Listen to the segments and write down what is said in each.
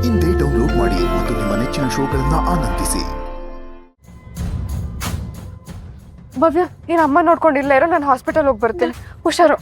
ಇಂದೇ ಡೌನ್ಲೋಡ್ ಮಾಡಿ ಮತ್ತು ನಿಮ್ಮ ನೆಚ್ಚಿನ ಶೋಗಳನ್ನ ಆನಂದಿಸಿ. ಭವ್ಯ, ನೀನು ಅಮ್ಮ ನೋಡ್ಕೊಂಡಿಲ್ಲ ಇರೋ, ನಾನು ಹಾಸ್ಪಿಟಲ್ ಹೋಗಿ ಬರ್ತೇನೆ. ಹುಷಾರು.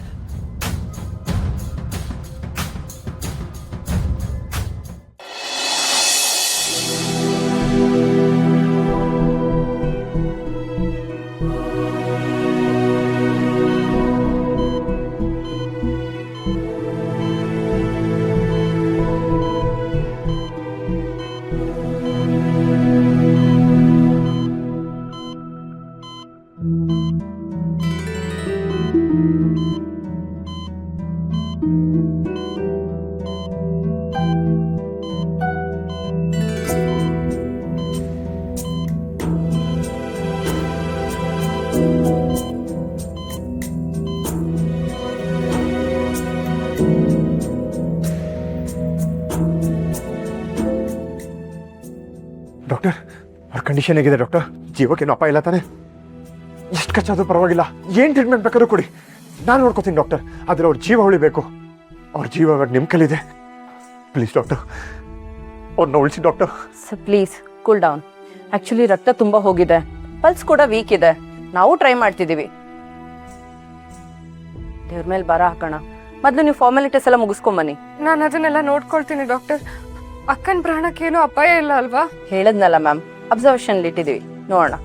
ಡಾಕ್ಟರ್, ಅವ್ರ ಕಂಡೀಷನ್ ಹೇಗಿದೆ ಡಾಕ್ಟರ್? ಜೀವಕ್ಕೇನು ಅಪಾಯ ಇಲ್ಲ ತಾನೆ? ಎಷ್ಟು ಖರ್ಚಾದ್ರೂ ಪರವಾಗಿಲ್ಲ, ಏನು ಟ್ರೀಟ್ಮೆಂಟ್ ಬೇಕಾದ್ರೂ ಕೊಡಿ, ನಾನು ನೋಡ್ಕೋತೀನಿ ಡಾಕ್ಟರ್. ಆದರೆ ಅವ್ರ ಜೀವ ಉಳಿಬೇಕು. ಅವ್ರ ಜೀವ ಇವಾಗ ನಿಮ್ಮ ಕೈಲಿದೆ. ಪ್ಲೀಸ್ ಡಾಕ್ಟರ್, ಅವ್ರನ್ನ ಉಳಿಸಿ doctor. Sir please cool down. Actually ರಕ್ತ ತುಂಬ ಹೋಗಿದೆ, ಪಲ್ಸ್ ಕೂಡ ವೀಕ್ ಇದೆ. ನಾವು ಟ್ರೈ ಮಾಡ್ತಿದ್ದೀವಿ. ದೇವ್ರ ಮೇಲೆ ಭಾರ ಹಾಕೋಣ. ಮೊದಲು ನೀವು ಫಾರ್ಮಾಲಿಟೀಸ್ ಎಲ್ಲ ಮುಗಿಸ್ಕೊಂಬನ್ನಿ. ನಾನು ಅದನ್ನೆಲ್ಲ ನೋಡ್ಕೊಳ್ತೀನಿ ಡಾಕ್ಟರ್. ಅಕ್ಕನ ಪ್ರಾಣಕ್ಕೇನು ಅಪಾಯ ಇಲ್ಲ ಅಲ್ವಾ? ಹೇಳದ್ನಲ್ಲ ಮ್ಯಾಮ್, ಅಬ್ಸರ್ವೇಷನ್ ಇಟ್ಟಿದ್ದೀವಿ, ನೋಡೋಣ.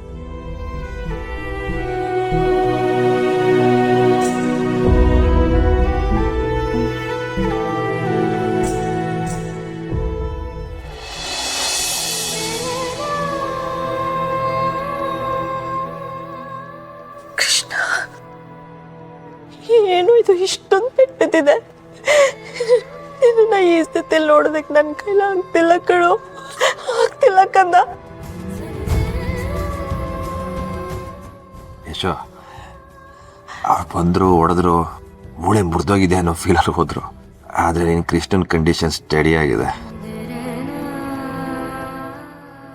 ಕೃಷ್ಣ, ಏನು ಇದು ಇಷ್ಟೊಂದು ಪೆಟ್ಟಿದೆ? ನಿನ್ನ ಈ ಸ್ಥಿತಿಯಲ್ಲಿ ನೋಡೋದಕ್ಕೆ ನನ್ನ ಕೈಲ ಆಗ್ತಿಲ್ಲ ಕಣೋ, ಆಗ್ತಿಲ್ಲ ಕಂದ. ಯಶೋ, ಅವ್ರು ಬಂದರು, ಹೊಡೆದ್ರು, ಮೂಳೆ ಮುರಿದೋಗಿದೆ ಅನ್ನೋ ಫೀಲಲ್ಲಿ ಹೋದ್ರು. ಆದರೆ ನಿನ್ನ ಕೃಷ್ಣನ್ ಕಂಡೀಷನ್ ಸ್ಟಡಿ ಆಗಿದೆ.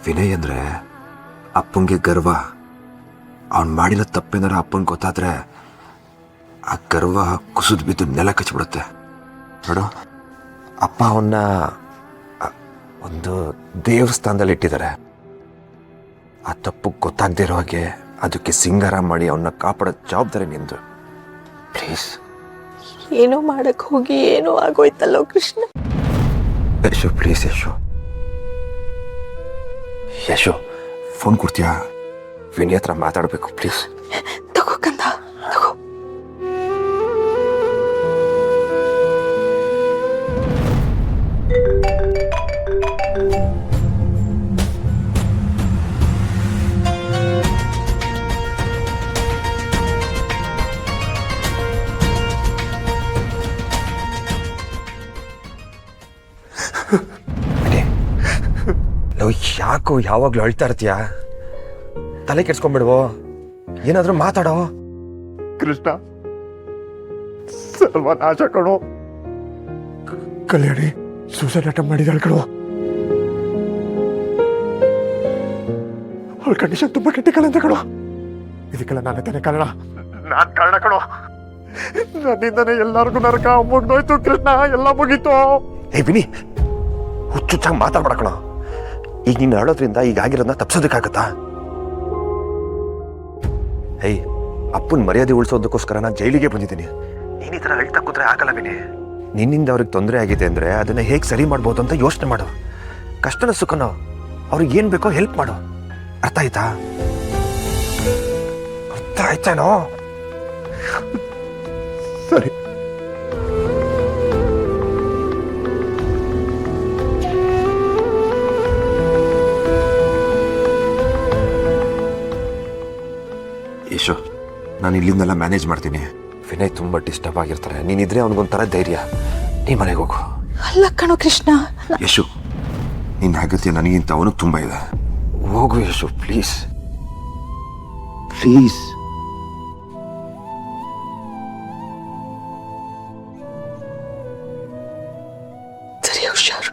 ವಿನಯ್ ಅಂದರೆ ಅಪ್ಪಂಗೆ ಗರ್ವ. ಅವ್ನು ಮಾಡಿರೋ ತಪ್ಪೇನಾರ ಅಪ್ಪಂಗೆ ಗೊತ್ತಾದ್ರೆ ಆ ಗರ್ವ ಕುಸಿದು ಬಿದ್ದು ನೆಲ ಕಚ್ಚಿಬಿಡುತ್ತೆ. ನೋಡು, ಅಪ್ಪ ಅವನ್ನ ಒಂದು ದೇವಸ್ಥಾನದಲ್ಲಿ ಇಟ್ಟಿದ್ದಾರೆ. ಆ ತಪ್ಪು ಗೊತ್ತಾಗದೇ ಇರೋ ಹಾಗೆ ಅದಕ್ಕೆ ಸಿಂಗಾರ ಮಾಡಿ ಅವನ್ನ ಕಾಪಾಡೋ ಜವಾಬ್ದಾರಿ ನಿಂದು. ಪ್ಲೀಸ್. ಏನೋ ಮಾಡಕ್ ಹೋಗಿ ಏನೋ ಆಗೋಯ್ತಲ್ಲೋ ಕೃಷ್ಣ. ಯಶೋ ಪ್ಲೀಸ್. ಯಶೋ ಫೋನ್ ಕೊಡ್ತೀಯಾ? ವಿನಯ್ ಹತ್ರ ಮಾತಾಡಬೇಕು ಪ್ಲೀಸ್. ತಗೋ ಕಂದ, ತಗೋ. ಯಾಕೋ ಯಾವಾಗ್ಲೂ ಅಳ್ತಾ ಇರ್ತೀಯ? ತಲೆ ಕೆಡ್ಸ್ಕೊಂಡ್ಬಿಡ್ವೋ, ಏನಾದ್ರೂ ಮಾತಾಡೋ. ಕೃಷ್ಣ ಸರ್ವನಾಶ ಕಣೋ. ಕಲ್ಯಾಣಿ ಸೂಸೈಡ್ ಅಟೆಂಪ್ಟ್ ಮಾಡಿದಾಳೆ ಕಣೋ. ಅವಳ ಕಂಡೀಷನ್ ತುಂಬಾ ಕ್ರಿಟಿಕಲ್ ಅಂತ ಕಣೋ. ಇದಕ್ಕೆಲ್ಲ ನಾನೇ ತಾನೇ ಕಾರಣ. ನಾನ್ ಕಾರಣ ಕಣೋ. ನನ್ನಿಂದನೇ ಎಲ್ಲರಿಗೂ ನರಕ ಮುಗ್ದೋಯ್ತು ಕೃಷ್ಣ, ಎಲ್ಲ ಮುಗೀತು. ಏ ವಿನಿ, ಹುಚ್ಚುಚ್ಚಾಗಿ ಮಾತಾಡ್ಬೇಡ ಕಣೋ. ಈಗ ನೀನು ಹೇಳೋದ್ರಿಂದ ಈಗ ಆಗಿರೋದನ್ನ ತಪ್ಸೋದಕ್ಕಾಗತ್ತಾ? ಹೇಯ್, ಅಪ್ಪನ ಮರ್ಯಾದೆ ಉಳಿಸೋದಕ್ಕೋಸ್ಕರ ನಾನು ಜೈಲಿಗೆ ಬಂದಿದ್ದೀನಿ. ನೀನು ಈ ಥರ ಹೇಳ್ತಾ ಕೂತ್ರೆ ಆಗಲ್ಲ ವಿನಿ. ನಿನ್ನಿಂದ ಅವ್ರಿಗೆ ತೊಂದರೆ ಆಗಿದೆ ಅಂದರೆ ಅದನ್ನು ಹೇಗೆ ಸರಿ ಮಾಡ್ಬೋದು ಅಂತ ಯೋಚನೆ ಮಾಡು. ಕಷ್ಟನ ಸುಖನೋ ಅವ್ರಿಗೆ ಏನು ಬೇಕೋ ಹೆಲ್ಪ್ ಮಾಡು. ಅರ್ಥ ಆಯ್ತಾ? ಅರ್ಥ ಆಯ್ತಾನೋ? ಸರಿ. ಯಶೋ, ನಾನು ಇಲ್ಲಿಂದೆಲ್ಲ ಮ್ಯಾನೇಜ್ ಮಾಡ್ತೀನಿ. ವಿನಯ್ ತುಂಬ ಡಿಸ್ಟರ್ಬ್ ಆಗಿರ್ತಾರೆ. ನೀನಿದ್ರೆ ಅವನಿಗೊಂಥರ ಧೈರ್ಯ. ನೀ ಮನೆಗೆ ಹೋಗು. ಅಲ್ಲ ಕಣೋ ಕೃಷ್ಣ. ಯಶು, ನಿನ್ನ ಅಗತ್ಯ ನನಗಿಂತ ಅವನಿಗೆ ತುಂಬ ಇದೆ. ಹೋಗು ಯಶು, ಪ್ಲೀಸ್ ಪ್ಲೀಸ್. ಸರಿ, ಹುಷಾರು.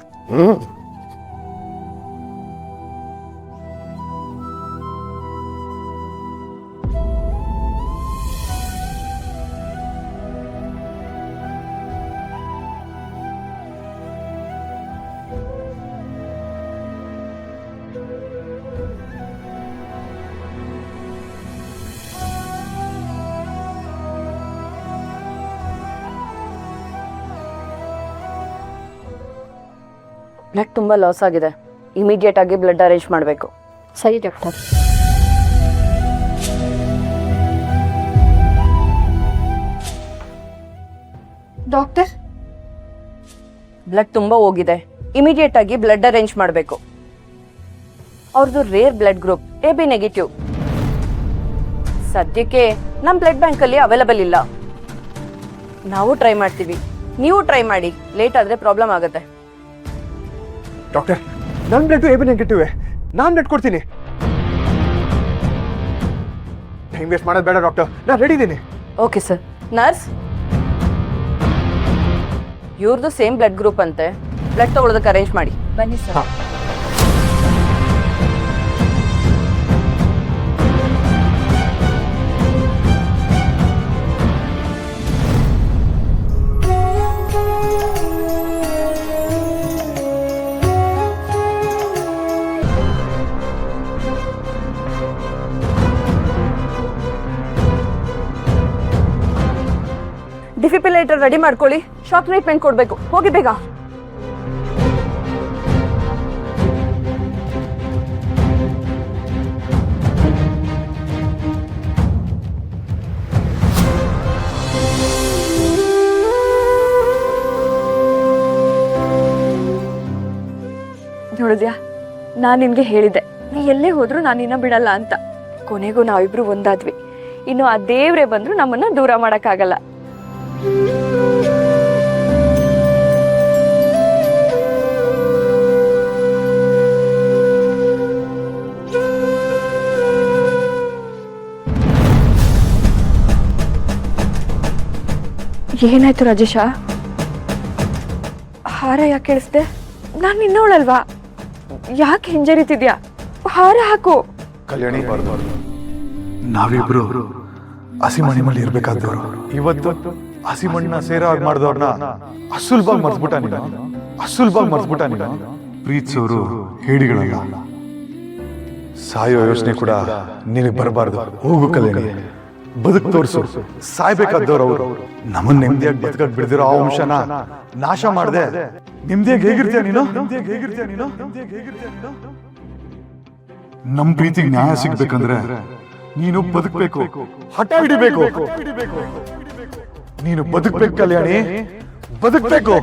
ಬ್ಲಡ್ ತುಂಬ ಲಾಸ್ ಆಗಿದೆ, ಇಮಿಡಿಯೇಟ್ ಆಗಿ ಬ್ಲಡ್ ಅರೇಂಜ್ ಮಾಡಬೇಕು. ಸರಿ ಡಾಕ್ಟರ್. ಡಾಕ್ಟರ್, ಬ್ಲಡ್ ತುಂಬ ಹೋಗಿದೆ, ಇಮಿಡಿಯೇಟ್ ಆಗಿ ಬ್ಲಡ್ ಅರೇಂಜ್ ಮಾಡಬೇಕು. ಅವ್ರದ್ದು rare blood group AB negative. ಸದ್ಯಕ್ಕೆ ನಮ್ಮ ಬ್ಲಡ್ ಬ್ಯಾಂಕಲ್ಲಿ ಅವೈಲಬಲ್ ಇಲ್ಲ. ನಾವು ಟ್ರೈ ಮಾಡ್ತೀವಿ, ನೀವು ಟ್ರೈ ಮಾಡಿ. ಲೇಟ್ ಆದರೆ ಪ್ರಾಬ್ಲಮ್ ಆಗುತ್ತೆ. ಡಾಕ್ಟರ್, ನನ್ನ ಬ್ಲಡ್ AB ನೆಗೆಟಿವ್, ನಾನು ಬ್ಲಡ್ ಕೊಡ್ತೀನಿ. ಟೈಮ್ ವೇಸ್ಟ್ ಮಾಡೋದು ಬೇಡ ಡಾಕ್ಟರ್, ನಾನು ರೆಡಿ ಇದ್ದೀನಿ. Okay sir. ನರ್ಸ್, ಇವ್ರದ್ದು ಸೇಮ್ ಬ್ಲಡ್ ಗ್ರೂಪ್ ಅಂತೆ, ಬ್ಲಡ್ ತಗೊಳ್ಳೋದಕ್ಕೆ ಅರೇಂಜ್ ಮಾಡಿ. ಬನ್ನಿ ಸರ್. ಹಾಂ. ಡಿಫಿಬ್ರಿಲೇಟರ್ ರೆಡಿ ಮಾಡ್ಕೊಳ್ಳಿ, ಶಾಕ್ ಟ್ರೀಟ್ಮೆಂಟ್ ಕೊಡಬೇಕು. ಹೋಗಿ ಬೇಗ. ನೋಡಿದ್ಯಾ, ನಾನು ನಿನ್ಗೆ ಹೇಳಿದ್ದೆ, ನೀ ಎಲ್ಲೇ ಹೋದ್ರು ನಾನು ನಿನ್ನ ಬಿಡಲ್ಲ ಅಂತ. ಕೊನೆಗೂ ನಾವಿಬ್ರು ಒಂದಾದ್ವಿ. ಇನ್ನು ಆ ದೇವ್ರೇ ಬಂದ್ರು ನಮ್ಮನ್ನ ದೂರ ಮಾಡಕ್ಕಾಗಲ್ಲ. ಏನಾಯ್ತು ರಾಜೇಶ? ಹಾರ ಯಾಕೆ ಕೇಳಿಸ್ದೆ? ನಾನು ನಿನ್ನವಳಲ್ವಾ? ಯಾಕೆ ಹಿಂಜರಿತಿದ್ಯಾ? ಹಾರ ಹಾಕು. ಕಲ್ಯಾಣಿ, ನಾವಿಬ್ರು ಹಸಿಮಣಿ ಮೇಲೆ ಇರ್ಬೇಕಾದವ್ರು. ಇವತ್ತು ಹಸಿಮಣ್ಣ ಸೇರೋ ಹಾಗೆ ಮಾಡಿದವ್ರನ್ನ ಅಸುಲ್ಭಾಗಿ ಮರ್ಸ್ಬಿಟ್ಟ ನೀನು. ಪ್ರೀತಿಸೋರು ಹೇಡಿಗಳಲ್ಲ. ಸಾಯೋ ಯೋಚನೆ ಕೂಡ ನಿನಗೆ ಬರಬಾರ್ದು. ಹೋಗು ಕಲ್ಯಾಣಿ, ಬದುಕು ತೋರಿಸು. ಸಾಯ್ಬೇಕಾದವ್ರು ಅವರು. ನಮ್ಮನ್ನ ನೆಮ್ಮದಿಯಾಗಿ ಬದುಕಕ್ ಬಿಡ್ದಿರೋ ಆ ವಂಶನ ನಾಶ ಮಾಡದೆ ನೆಮ್ಮದಿಯಾಗಿ ಹೇಗಿರ್ತೀಯ ನೀನು? ನಮ್ ಪ್ರೀತಿಗೆ ನ್ಯಾಯ ಸಿಗ್ಬೇಕಂದ್ರೆ ನೀನು ಬದುಕಬೇಕು, ಹಠ ಹಿಡಿಬೇಕು. ನೀನು ಬದುಕಬೇಕು ಕಲ್ಯಾಣಿ, ಬದುಕಬೇಕು.